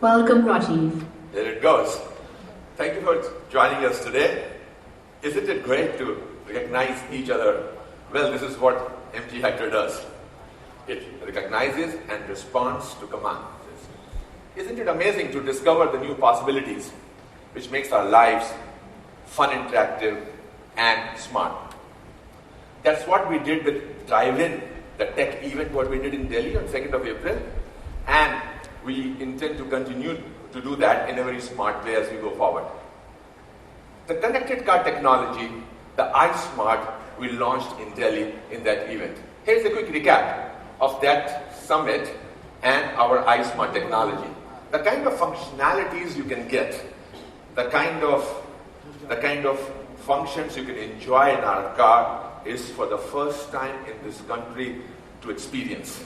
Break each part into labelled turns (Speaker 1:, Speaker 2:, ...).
Speaker 1: Welcome, Rajiv.
Speaker 2: There it goes. Thank you for joining us today. Isn't it great to recognize each other? Well, this is what MG Hector does. It recognizes and responds to commands. Isn't it amazing to discover the new possibilities which makes our lives fun, interactive, and smart? That's what we did with Drive-In, the tech event, what we did in Delhi on 2nd of April. And we intend to continue to do that in a very smart way as we go forward. The connected car technology, the iSmart, we launched in Delhi in that event. Here's a quick recap of that summit and our iSmart technology. The kind of functionalities you can get, the kind of functions you can enjoy in our car is for the first time in this country to experience.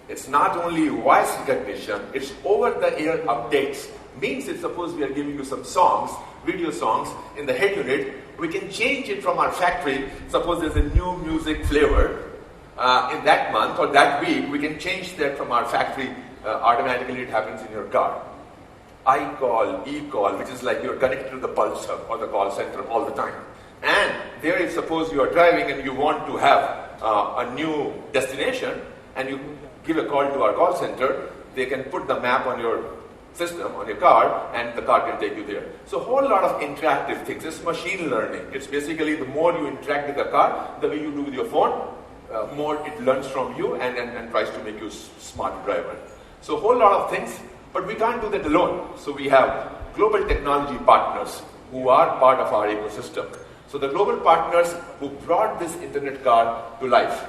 Speaker 2: It's not only voice recognition, it's over-the-air updates. Means that suppose we are giving you some songs, video songs in the head unit, we can change it from our factory. Suppose there's a new music flavor in that month or that week, we can change that from our factory. Automatically it happens in your car. iCall, eCall, which is like you're connected to the pulse hub or the call center all the time. And there, if suppose you are driving and you want to have a new destination and you give a call to our call center, they can put the map on your system, on your car, and the car can take you there. So a whole lot of interactive things. It's machine learning. It's basically the more you interact with the car, the way you do with your phone, more it learns from you and tries to make you a smart driver. So a whole lot of things, but we can't do that alone. So we have global technology partners who are part of our ecosystem. So the global partners who brought this internet car to life.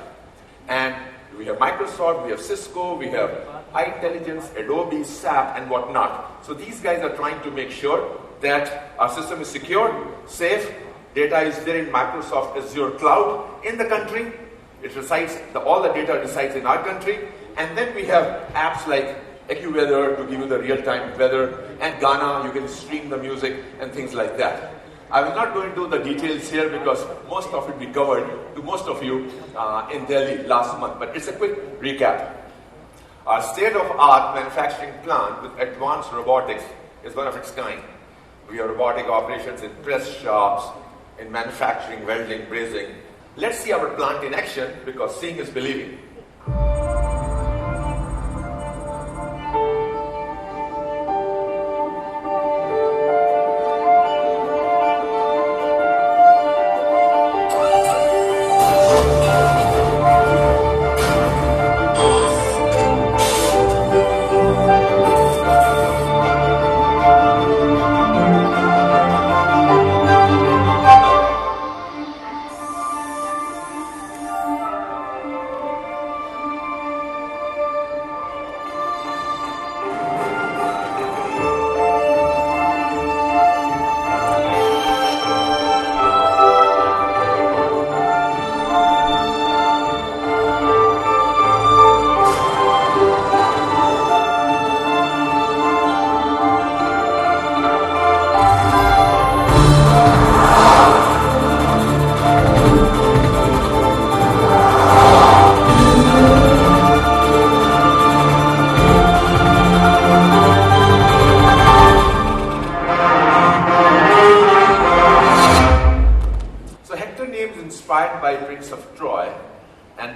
Speaker 2: And we have Microsoft, we have Cisco, we have iIntelligence, Adobe, SAP, and whatnot. So these guys are trying to make sure that our system is secure, safe, data is there in Microsoft Azure cloud in the country. It resides, all the data resides in our country. And then we have apps like AccuWeather to give you the real-time weather, and Ghana, you can stream the music and things like that. I will not go into the details here because most of it we covered to most of you in Delhi last month, but it's a quick recap. Our state-of-art manufacturing plant with advanced robotics is one of its kind. We have robotic operations in press shops, in manufacturing, welding, brazing. Let's see our plant in action because seeing is believing.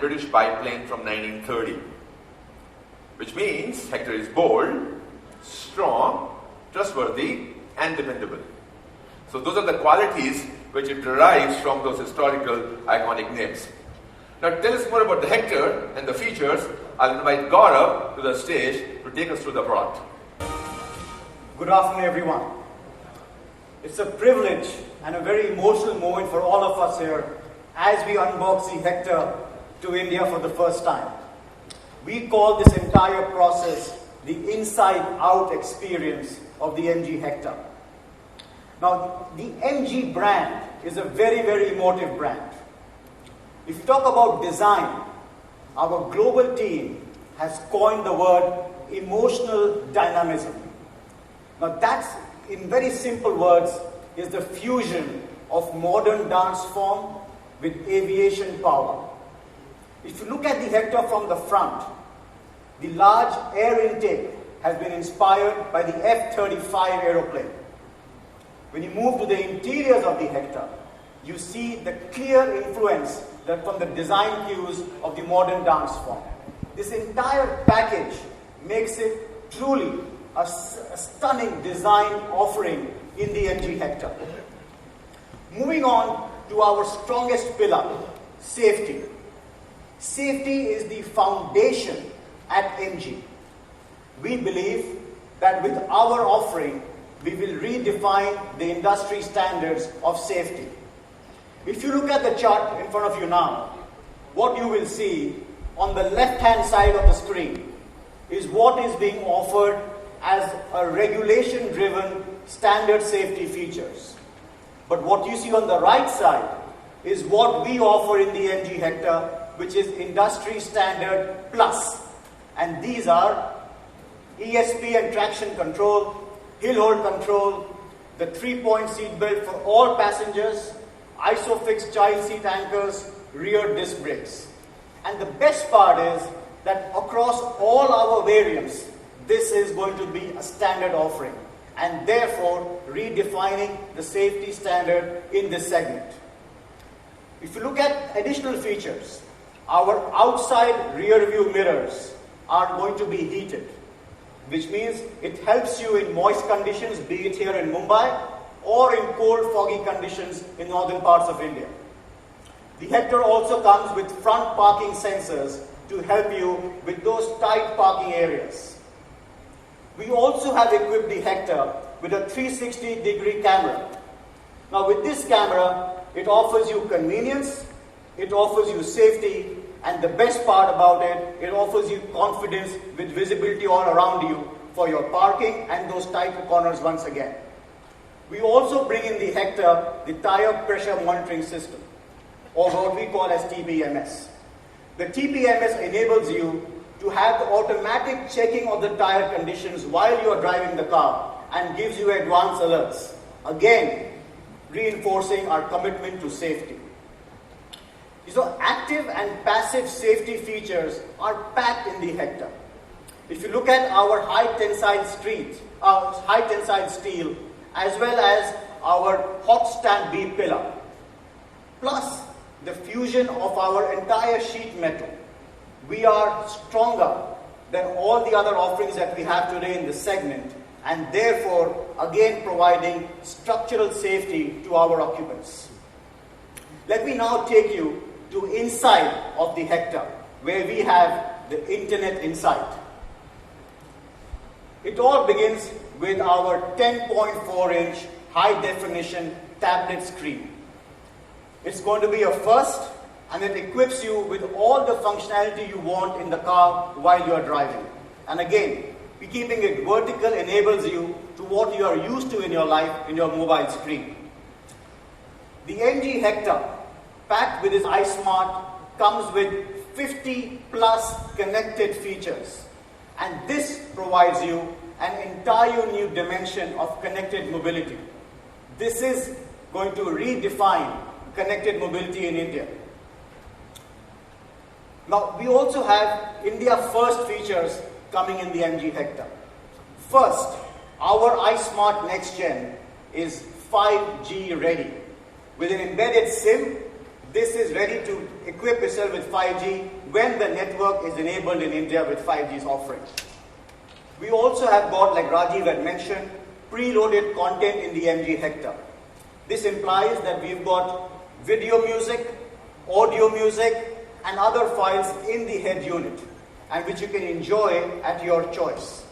Speaker 2: British biplane from 1930, which means Hector is bold, strong, trustworthy, and dependable. So those are the qualities which it derives from those historical iconic names. Now tell us more about the Hector and the features. I'll invite Gaurav to the stage to take us through the product.
Speaker 3: Good afternoon, everyone. It's a privilege and a very emotional moment for all of us here as we unbox the Hector to India for the first time. We call this entire process the inside-out experience of the MG Hector. Now, the MG brand is a very, very emotive brand. If you talk about design, our global team has coined the word emotional dynamism. Now, that's, in very simple words, is the fusion of modern dance form with aviation power. If you look at the Hector from the front, the large air intake has been inspired by the F-35 aeroplane. When you move to the interiors of the Hector, you see the clear influence that from the design cues of the modern dance form. This entire package makes it truly a stunning design offering in the MG Hector. Moving on to our strongest pillar, safety. Safety is the foundation at MG. We believe that with our offering, we will redefine the industry standards of safety. If you look at the chart in front of you now, what you will see on the left-hand side of the screen is what is being offered as a regulation-driven standard safety features. But what you see on the right side is what we offer in the MG Hector, which is industry standard plus. And these are ESP and traction control, hill hold control, the 3-point seat belt for all passengers, ISOFIX child seat anchors, rear disc brakes. And the best part is that across all our variants, this is going to be a standard offering, and therefore redefining the safety standard in this segment. If you look at additional features, our outside rear view mirrors are going to be heated, which means it helps you in moist conditions, be it here in Mumbai or in cold, foggy conditions in northern parts of India. The Hector also comes with front parking sensors to help you with those tight parking areas. We also have equipped the Hector with a 360-degree camera. Now with this camera, it offers you convenience, it offers you safety, and the best part about it, it offers you confidence with visibility all around you for your parking and those tight corners once again. We also bring in the Hector the tire pressure monitoring system, or what we call as TPMS. The TPMS enables you to have the automatic checking of the tire conditions while you are driving the car and gives you advanced alerts. Again, reinforcing our commitment to safety. So active and passive safety features are packed in the Hector. If you look at our high tensile steel, as well as our hot stamp B pillar, plus the fusion of our entire sheet metal, we are stronger than all the other offerings that we have today in this segment, and therefore again providing structural safety to our occupants. Let me now take you to inside of the Hector, where we have the Internet Insight. It all begins with our 10.4-inch high-definition tablet screen. It's going to be a first, and it equips you with all the functionality you want in the car while you are driving. And again, keeping it vertical enables you to what you are used to in your life in your mobile screen. The MG Hector, packed with its iSmart, comes with 50 plus connected features. And this provides you an entire new dimension of connected mobility. This is going to redefine connected mobility in India. Now, we also have India first features coming in the MG Hector. First, our iSmart Next Gen is 5G ready. With an embedded SIM, this is ready to equip itself with 5G when the network is enabled in India with 5G's offering. We also have got, like Rajiv had mentioned, preloaded content in the MG Hector. This implies that we've got video music, audio music, and other files in the head unit, and which you can enjoy at your choice.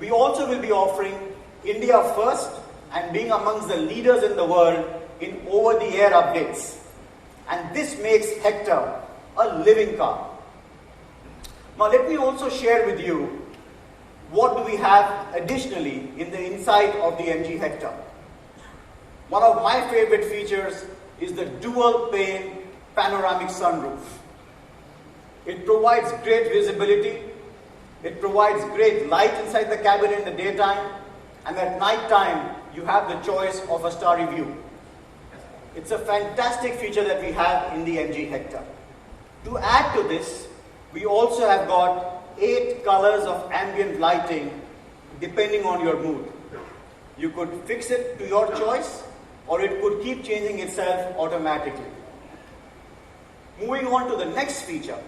Speaker 3: We also will be offering India first and being amongst the leaders in the world in over-the-air updates. And this makes Hector a living car. Now let me also share with you what do we have additionally in the inside of the MG Hector. One of my favorite features is the dual pane panoramic sunroof. It provides great visibility, it provides great light inside the cabin in the daytime, and at night time you have the choice of a starry view. It's a fantastic feature that we have in the MG Hector. To add to this, we also have got 8 colors of ambient lighting depending on your mood. You could fix it to your choice, or it could keep changing itself automatically. Moving on to the next feature,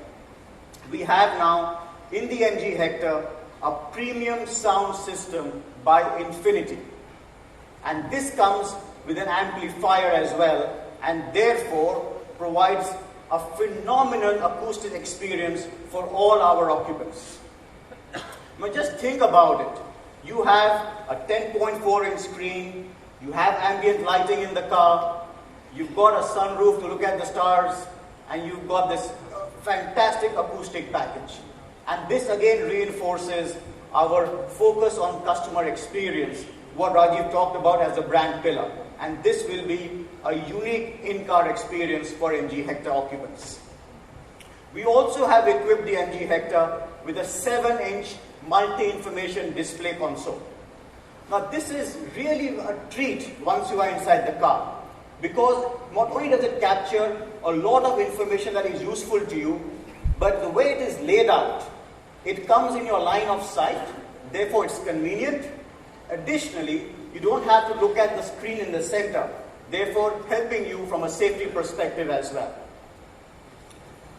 Speaker 3: we have now in the MG Hector a premium sound system by Infinity. And this comes with an amplifier as well, and therefore provides a phenomenal acoustic experience for all our occupants. Now just think about it. You have a 10.4-inch screen, you have ambient lighting in the car, you've got a sunroof to look at the stars, and you've got this fantastic acoustic package. And this again reinforces our focus on customer experience, what Rajiv talked about as a brand pillar. And this will be a unique in-car experience for MG Hector occupants. We also have equipped the MG Hector with a 7-inch multi-information display console. Now this is really a treat once you are inside the car, because not only does it capture a lot of information that is useful to you, but the way it is laid out, it comes in your line of sight, therefore it's convenient. Additionally, you don't have to look at the screen in the center, therefore helping you from a safety perspective as well.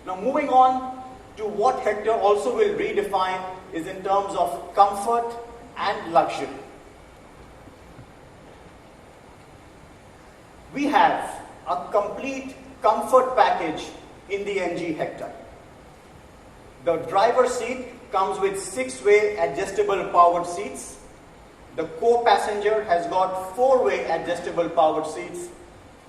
Speaker 3: Now moving on to what Hector also will redefine is in terms of comfort and luxury. We have a complete comfort package in the MG Hector. The driver's seat comes with 6-way adjustable powered seats. The co-passenger has got 4-way adjustable powered seats.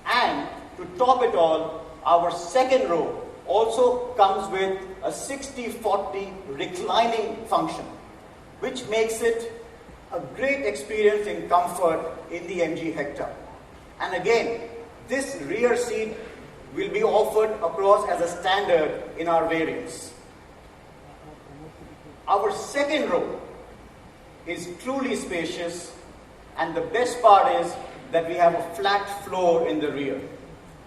Speaker 3: And to top it all, our second row also comes with a 60-40 reclining function, which makes it a great experience in comfort in the MG Hector. And again, this rear seat will be offered across as a standard in our variants. Our second row is truly spacious, and the best part is that we have a flat floor in the rear,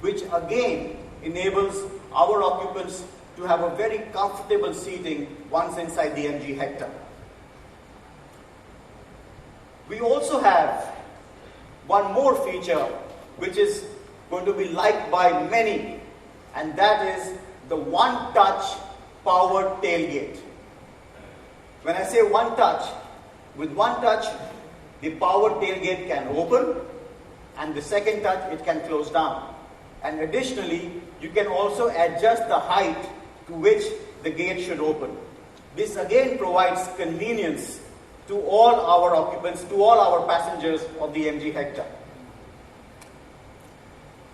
Speaker 3: which again enables our occupants to have a very comfortable seating once inside the MG Hector. We also have one more feature which is going to be liked by many, and that is the one-touch powered tailgate. When I say one touch, with one touch, the powered tailgate can open, and the second touch, it can close down. And additionally, you can also adjust the height to which the gate should open. This again provides convenience to all our occupants, to all our passengers of the MG Hector.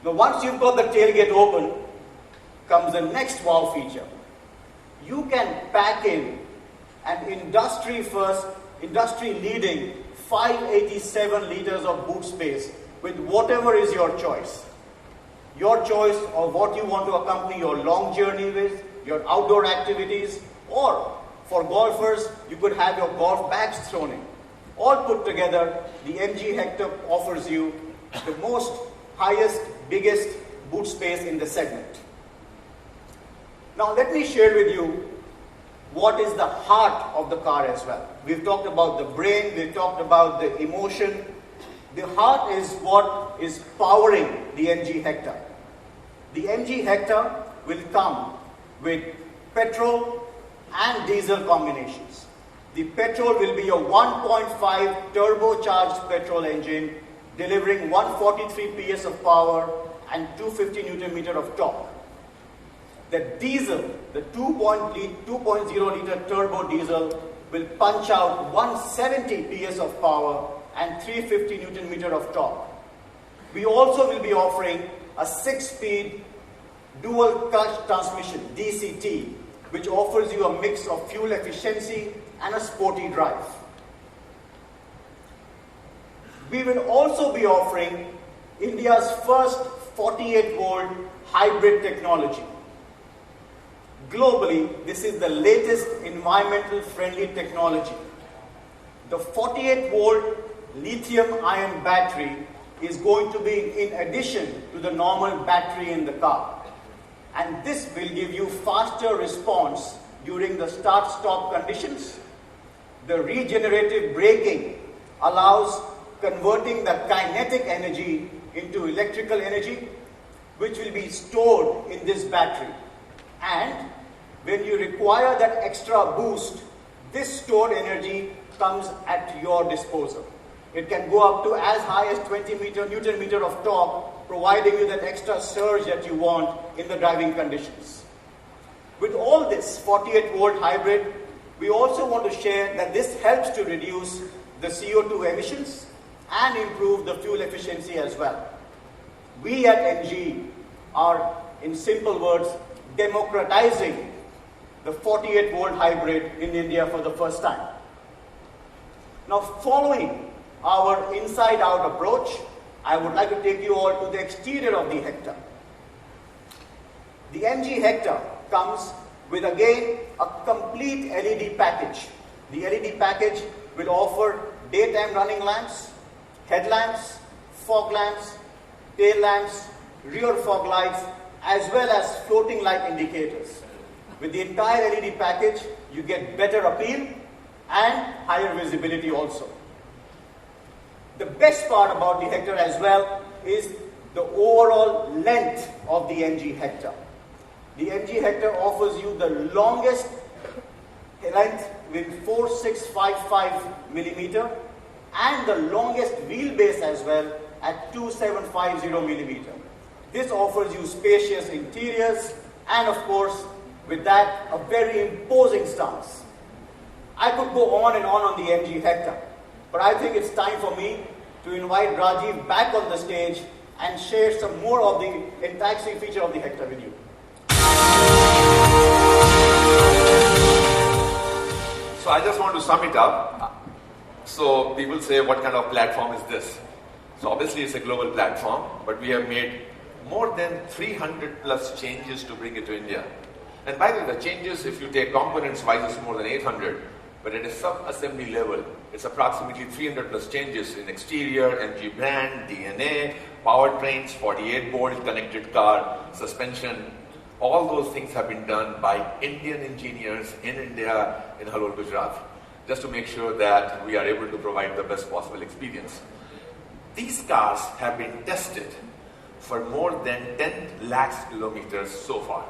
Speaker 3: Now once you've got the tailgate open, comes the next wow feature. You can pack in an industry-first, industry-leading 587 liters of boot space with whatever is your choice. Your choice of what you want to accompany your long journey with, your outdoor activities, or for golfers, you could have your golf bags thrown in. All put together, the MG Hector offers you the most highest, biggest boot space in the segment. Now let me share with you what is the heart of the car as well. We've talked about the brain, we've talked about the emotion. The heart is what is powering the MG Hector. The MG Hector will come with petrol and diesel combinations. The petrol will be a 1.5 turbocharged petrol engine delivering 143 PS of power and 250 Newton meter of torque. The diesel, the 2.0 liter turbo diesel, will punch out 170 PS of power and 350 Newton meter of torque. We also will be offering a 6-speed dual clutch transmission, DCT, which offers you a mix of fuel efficiency and a sporty drive. We will also be offering India's first 48-volt hybrid technology. Globally, this is the latest environmental friendly technology. The 48-volt lithium-ion battery is going to be in addition to the normal battery in the car. And this will give you faster response during the start-stop conditions. The regenerative braking allows converting the kinetic energy into electrical energy, which will be stored in this battery. And when you require that extra boost, this stored energy comes at your disposal. It can go up to as high as 20 Newton meter of torque, providing you that extra surge that you want in the driving conditions. With all this 48-volt hybrid, we also want to share that this helps to reduce the CO2 emissions and improve the fuel efficiency as well. We at MG are, in simple words, democratizing the 48-volt hybrid in India for the first time. Now, following our inside-out approach, I would like to take you all to the exterior of the Hector. The MG Hector comes with, again, a complete LED package. The LED package will offer daytime running lamps, headlamps, fog lamps, tail lamps, rear fog lights, as well as floating light indicators. With the entire LED package, you get better appeal and higher visibility also. The best part about the Hector as well is the overall length of the MG Hector. The MG Hector offers you the longest length with 4655 millimeter and the longest wheelbase as well at 2750 millimeter. This offers you spacious interiors and, of course, with that, a very imposing stance. I could go on and on the MG Hector, but I think it's time for me to invite Rajiv back on the stage and share some more of the enticing feature of the Hector with you.
Speaker 2: So I just want to sum it up. So people say, what kind of platform is this? So obviously it's a global platform, but we have made more than 300 plus changes to bring it to India. And by the way, the changes, if you take components wise, is more than 800. But at a sub-assembly level, it's approximately 300 plus changes in exterior, MG brand, DNA, powertrains, 48-volt connected car, suspension. All those things have been done by Indian engineers in India, in Halol, Gujarat, just to make sure that we are able to provide the best possible experience. These cars have been tested for more than 10 lakhs kilometers so far.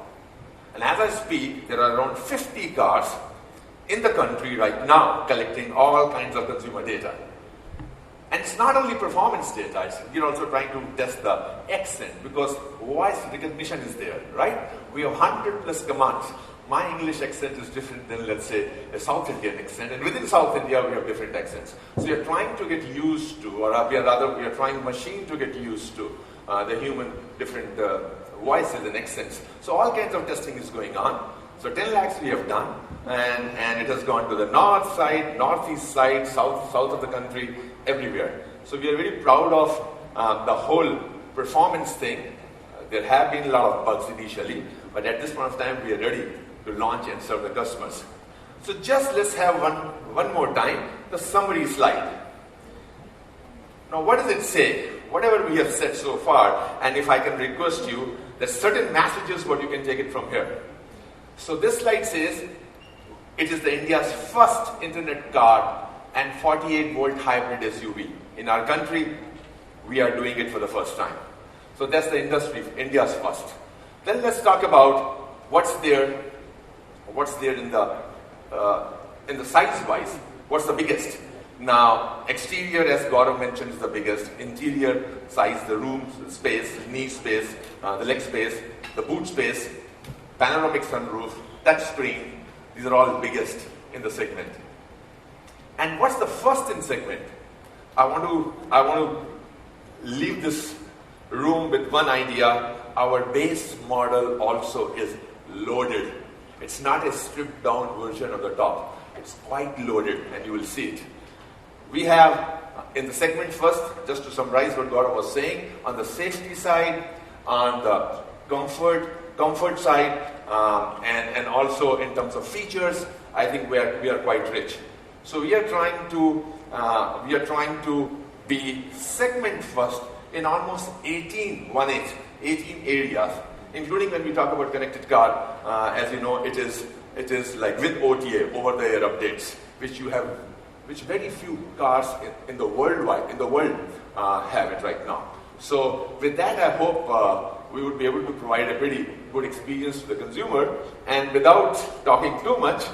Speaker 2: And as I speak, there are around 50 cars in the country right now collecting all kinds of consumer data. And it's not only performance data, we're also trying to test the accent, because voice recognition is there, right? We have 100 plus commands. My English accent is different than, let's say, a South Indian accent, and within South India we have different accents. So we are trying to get used to, or we are trying machine to get used to the human different voices and accents. So all kinds of testing is going on. So 10 lakhs we have done, and it has gone to the north side, northeast side, south of the country, everywhere. So we are very proud of the whole performance thing. There have been a lot of bugs initially, but at this point of time we are ready to launch and serve the customers. So just let's have one more time, the summary slide. Now what does it say? Whatever we have said so far, and if I can request you, there's certain messages what you can take it from here. So this slide says, it is the India's first internet car and 48-volt hybrid SUV. In our country, we are doing it for the first time. So that's the industry, India's first. Then let's talk about what's there in the size-wise. What's the biggest? Now, exterior, as Gaurav mentioned, is the biggest. Interior size, the room space, knee space, the leg space, the boot space, panoramic sunroof, touch screen. These are all biggest in the segment. And what's the first in segment? I want to leave this room with one idea. Our base model also is loaded. It's not a stripped down version of the top. It's quite loaded, and you will see it. We have in the segment first, just to summarize what Gaurav was saying, on the safety side, on the comfort side, and also in terms of features, I think we are quite rich. So we are trying to be segment first in almost 18 areas, including when we talk about connected car. As you know, it is It is like with OTA, over-the-air updates, which very few cars in the world have it right now. So with that, I hope we would be able to provide a pretty good experience to the consumer. And without talking too much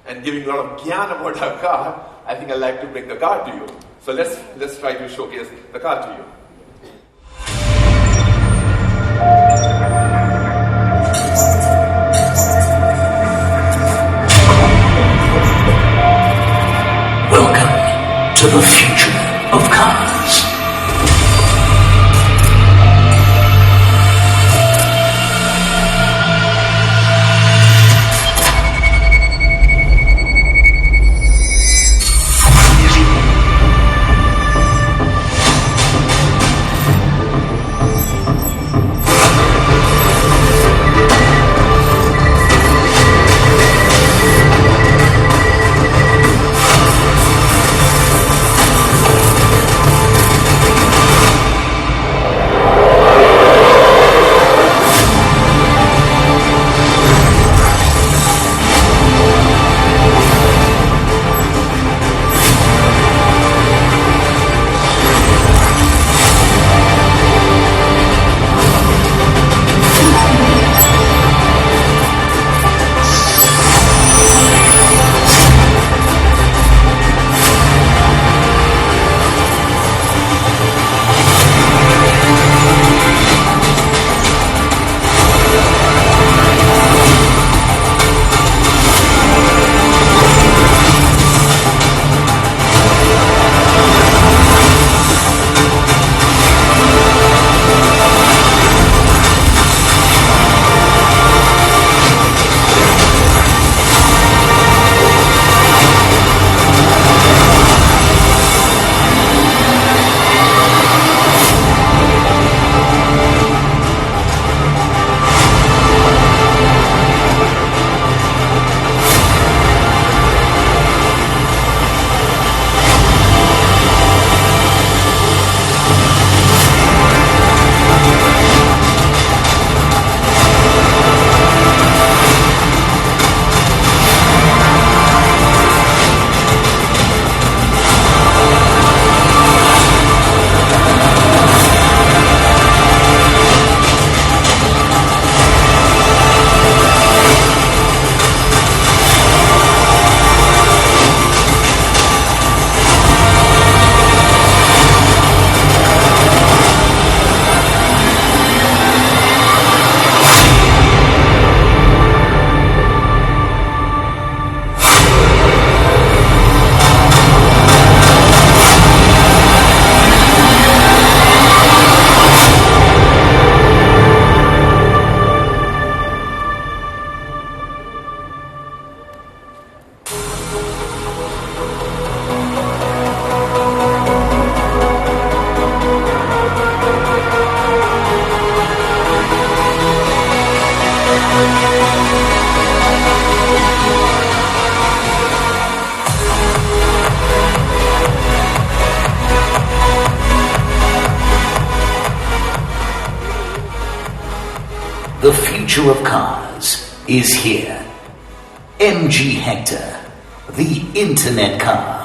Speaker 2: and giving a lot of gyan about our car, I think I'd like to bring the car to you. So let's try to showcase the car to you.
Speaker 1: Welcome to the future of cars. The future of cars is here. MG Hector, the internet car.